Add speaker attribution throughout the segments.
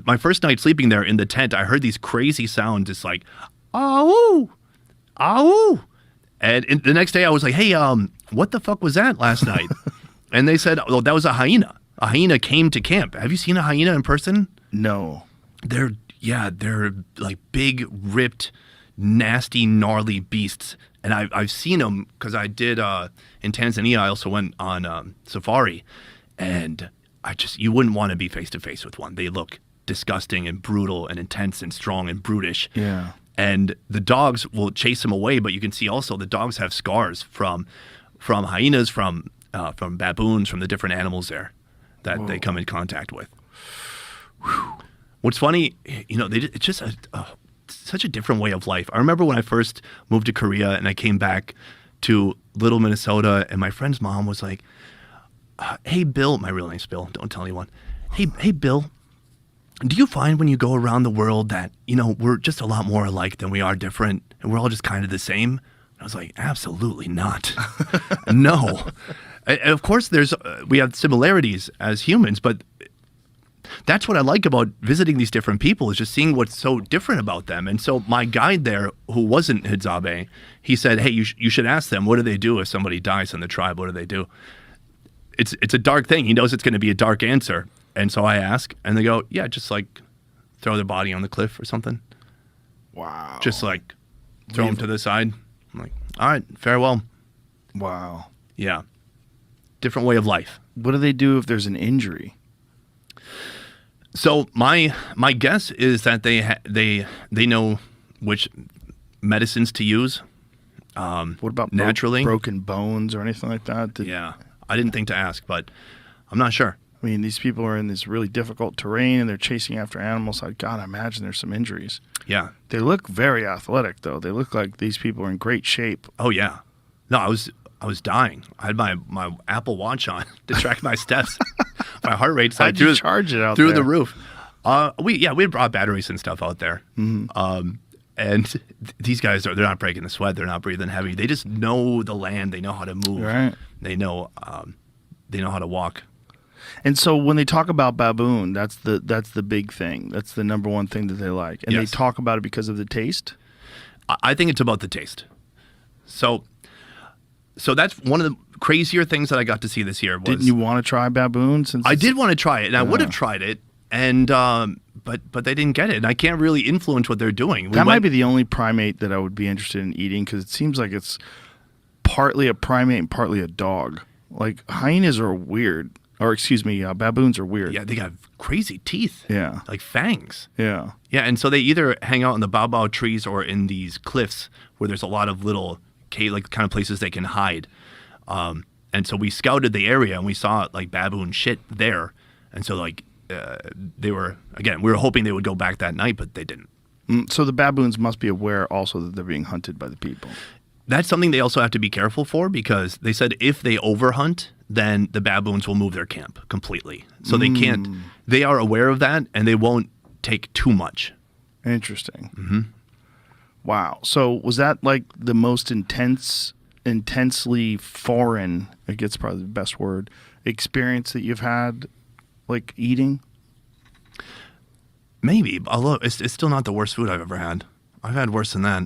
Speaker 1: my first night sleeping there in the tent, I heard these crazy sounds. It's like, oh, oh. And the next day I was like, hey, what the fuck was that last night? And they said, oh, that was a hyena. A hyena came to camp. Have you seen a hyena in person?
Speaker 2: No.
Speaker 1: They're like big, ripped, nasty, gnarly beasts. And I've seen them because I did in Tanzania. I also went on safari. And you wouldn't want to be face to face with one. They look disgusting and brutal and intense and strong and brutish.
Speaker 2: Yeah.
Speaker 1: And the dogs will chase them away, but you can see also the dogs have scars from hyenas, from baboons, from the different animals there that they come in contact with. Whew. What's funny, it's just such a different way of life. I remember when I first moved to Korea and I came back to Little Minnesota, and my friend's mom was like, hey, Bill, my real name's Bill, don't tell anyone. Hey, Bill, do you find when you go around the world that, we're just a lot more alike than we are different, and we're all just kind of the same? And I was like, absolutely not. No. And of course, we have similarities as humans, but that's what I like about visiting these different people, is just seeing what's so different about them. And so my guide there, who wasn't Hidzabe, he said, hey, you should ask them, what do they do if somebody dies in the tribe? What do they do? It's a dark thing. He knows it's going to be a dark answer. And so I ask, and they go, yeah, just like throw their body on the cliff or something.
Speaker 2: Wow.
Speaker 1: Just like throw them to the side. I'm like, all right, farewell.
Speaker 2: Wow.
Speaker 1: Yeah. Different way of life.
Speaker 2: What do they do if there's an injury?
Speaker 1: So my guess is that they know which medicines to use.
Speaker 2: What about
Speaker 1: naturally
Speaker 2: broken bones or anything like that?
Speaker 1: Yeah. I didn't think to ask, but I'm not sure.
Speaker 2: I mean, these people are in this really difficult terrain, and they're chasing after animals. I gotta imagine there's some injuries.
Speaker 1: Yeah.
Speaker 2: They look very athletic, though. They look like these people are in great shape.
Speaker 1: Oh yeah. No, I was dying. I had my Apple Watch on to track my steps. My heart rate's like
Speaker 2: How'd you charge it out
Speaker 1: through
Speaker 2: there?
Speaker 1: the roof. We had brought batteries and stuff out there. Mm-hmm. And these guys they're not breaking the sweat. They're not breathing heavy. They just know the land. They know how to move.
Speaker 2: Right.
Speaker 1: They know how to walk.
Speaker 2: And so when they talk about baboon, that's the big thing. That's the number one thing that they like. And
Speaker 1: Yes.
Speaker 2: they talk about it because of the taste?
Speaker 1: I think it's about the taste. So that's one of the crazier things that I got to see this year.
Speaker 2: Didn't you want to try baboon?
Speaker 1: I did want to try it, and I would have tried it, and but they didn't get it, and I can't really influence what they're doing.
Speaker 2: That might be the only primate that I would be interested in eating, because it seems like it's partly a primate and partly a dog. Like hyenas are weird, or excuse me, baboons are weird.
Speaker 1: Yeah, they got crazy teeth.
Speaker 2: Yeah,
Speaker 1: like fangs.
Speaker 2: Yeah,
Speaker 1: yeah, and so they either hang out in the baobab trees or in these cliffs where there's a lot of little like kind of places they can hide. And so we scouted the area and we saw like baboon shit there, and so like we were hoping they would go back that night, but they didn't.
Speaker 2: So the baboons must be aware also that they're being hunted by the people.
Speaker 1: That's something they also have to be careful for, because they said if they overhunt, then the baboons will move their camp completely. So they can't. They are aware of that, and they won't take too much.
Speaker 2: Interesting.
Speaker 1: Mm-hmm.
Speaker 2: Wow. So was that like the most intensely foreign, I guess probably the best word, experience that you've had, like eating?
Speaker 1: Maybe, although it's still not the worst food I've ever had. I've had worse than that.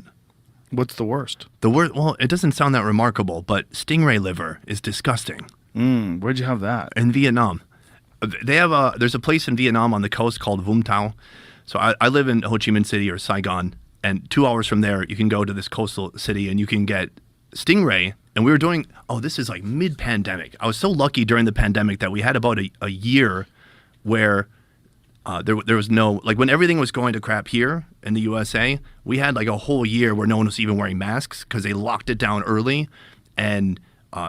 Speaker 2: What's the worst?
Speaker 1: The worst? Well, it doesn't sound that remarkable, but stingray liver is disgusting.
Speaker 2: Where'd you have that?
Speaker 1: In Vietnam. There's a place in Vietnam on the coast called Vung Tau. So I live in Ho Chi Minh City or Saigon, and 2 hours from there, you can go to this coastal city and you can get stingray. And we were doing, this is like mid-pandemic. I was so lucky during the pandemic that we had about a year where there was no, like when everything was going to crap here in the USA, we had like a whole year where no one was even wearing masks because they locked it down early, and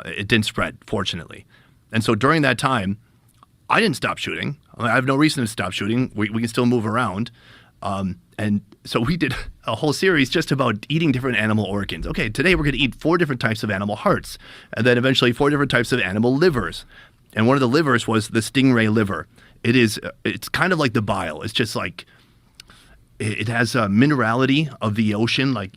Speaker 1: it didn't spread, fortunately. And so during that time, I didn't stop shooting. I have no reason to stop shooting. We can still move around. And so we did a whole series just about eating different animal organs. Okay, today we're going to eat 4 different types of animal hearts, and then eventually 4 different types of animal livers. And one of the livers was the stingray liver. It's kind of like the bile. It's just like, it has a minerality of the ocean. Like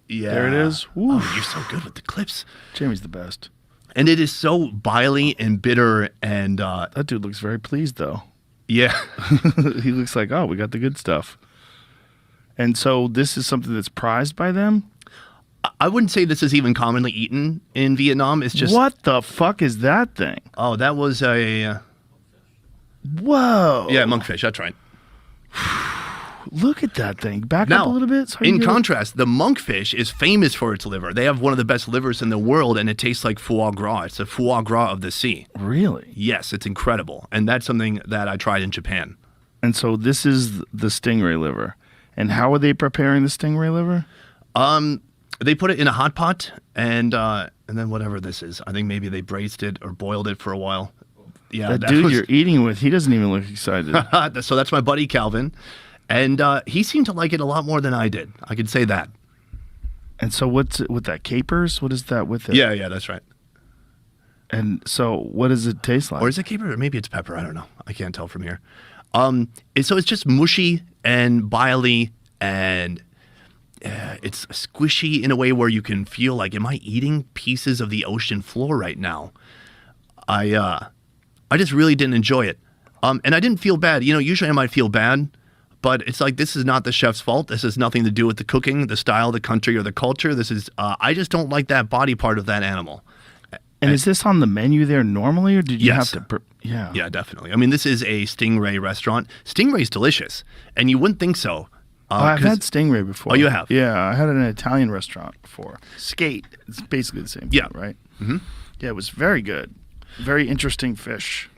Speaker 2: There it is.
Speaker 1: Oh, you're so good with the clips.
Speaker 2: Jamie's the best.
Speaker 1: And it is so biley and bitter, and
Speaker 2: that dude looks very pleased though.
Speaker 1: Yeah.
Speaker 2: He looks like, oh, we got the good stuff. And so this is something that's prized by them?
Speaker 1: I wouldn't say this is even commonly eaten in Vietnam. It's just
Speaker 2: What the fuck is that thing?
Speaker 1: Oh, that was a
Speaker 2: Whoa.
Speaker 1: yeah, monkfish. That's right.
Speaker 2: Look at that thing. Back
Speaker 1: Now,
Speaker 2: up a little bit. So
Speaker 1: in contrast, the monkfish is famous for its liver. They have one of the best livers in the world, and it tastes like foie gras. It's a foie gras of the sea.
Speaker 2: Really?
Speaker 1: Yes, it's incredible. And that's something that I tried in Japan.
Speaker 2: And so this is the stingray liver. And how are they preparing the stingray liver?
Speaker 1: They put it in a hot pot, and then whatever this is. I think maybe they braised it or boiled it for a while. Yeah,
Speaker 2: That dude you're eating with, he doesn't even look excited.
Speaker 1: So that's my buddy Calvin. And he seemed to like it a lot more than I did. I could say that.
Speaker 2: And so what's it with that? Capers? What is that with it?
Speaker 1: Yeah, that's right.
Speaker 2: And so what does it taste like?
Speaker 1: Or is it caper? Or maybe it's pepper. I don't know. I can't tell from here. So it's just mushy and biley, and it's squishy in a way where you can feel like, am I eating pieces of the ocean floor right now? I just really didn't enjoy it. And I didn't feel bad. Usually I might feel bad, but it's like, this is not the chef's fault. This has nothing to do with the cooking, the style, the country, or the culture. This is, I just don't like that body part of that animal.
Speaker 2: And is this on the menu there normally, or did you
Speaker 1: Yes.
Speaker 2: have to? Yeah.
Speaker 1: Yeah, definitely. I mean, this is a stingray restaurant. Stingray's delicious, and you wouldn't think so.
Speaker 2: I've had stingray before.
Speaker 1: Oh, you have?
Speaker 2: Yeah, I had it in an Italian restaurant before. Skate. It's basically the same thing,
Speaker 1: Yeah.
Speaker 2: right? Mm-hmm. Yeah, it was very good. Very interesting fish.